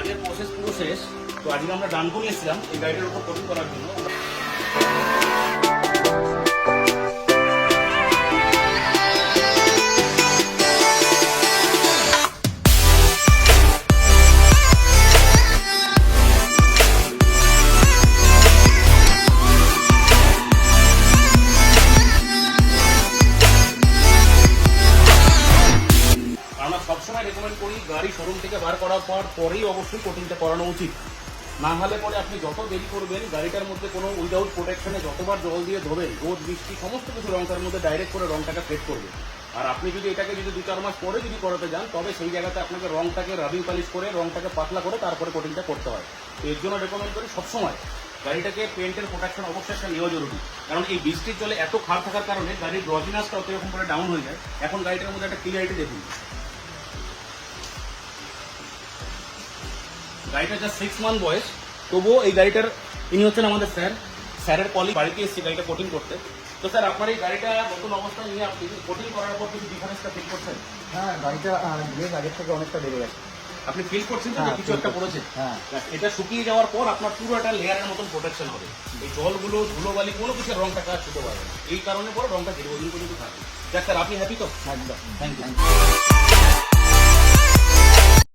কাজের প্রসেস পুরো শেষ। তো আজকে আমরা ডানকো নিয়েছিলাম এই গাড়িটার উপর কোটিং করার জন্য। আমরা সবসময় রেকমেন্ড করি গাড়ি শোরুম থেকে বার করার পরেই অবশ্যই কোটিংটা করানো উচিত। না হলে পরে আপনি যত দেরি করবেন গাড়িটার মধ্যে কোনো উইদাউট প্রোটেকশনে যতবার জল দিয়ে ধোবেন, রোদ বৃষ্টি সমস্ত কিছু রংটার মধ্যে ডাইরেক্ট করে রংটাকে ফেড করবে। আর আপনি যদি এটাকে যদি 2-4 মাস পরে যদি করাতে যান, তবে সেই জায়গাতে আপনাকে রংটাকে রাবিং পালিশ করে রংটাকে পাতলা করে তারপরে কোটিংটা করতে হয়। তো এর জন্য রেকমেন্ড করি সবসময় গাড়িটাকে পেন্টের প্রোটেকশন অবশ্যই একটা নেওয়া জরুরি। কারণ এই বৃষ্টির জলে এত খারাপ থাকার কারণে গাড়ির গ্লসিনেসটা অতরকম করে ডাউন হয়ে যায়। এখন গাড়িটার মধ্যে একটা ক্লিয়ারিটি দেখুন। গাড়িটা যা 6 মান্থ বয়স, তবুও এই গাড়িটার ইনি হচ্ছেন আমাদের স্যারের কলিগ। বাড়িতে এসেছি গাড়িটা কোটিং করতে। তো স্যার, আপনার এই গাড়িটা নতুন অবস্থায় নিয়ে আপনি কোটিং করার পর কিছু ডিফারেন্সটা ফিল করছেন? হ্যাঁ, গাড়িটা বেশ আগের থেকে অনেকটা বেড়ে গেছে। আপনি ফিল করছেন যে হ্যাঁ, কিছু একটা পড়েছে? হ্যাঁ। এটা শুকিয়ে যাওয়ার পর আপনার পুরো একটা লেয়ারের মতন প্রোটেকশন হবে। এই জলগুলো ধুলোবালি কোনো কিছু রংটা কাজ ছুটে পারবে না। এই কারণে পরে রংটা দীর্ঘদিন পর্যন্ত থাকে। স্যার, আপনি হ্যাপি তো? একদম। Thank you.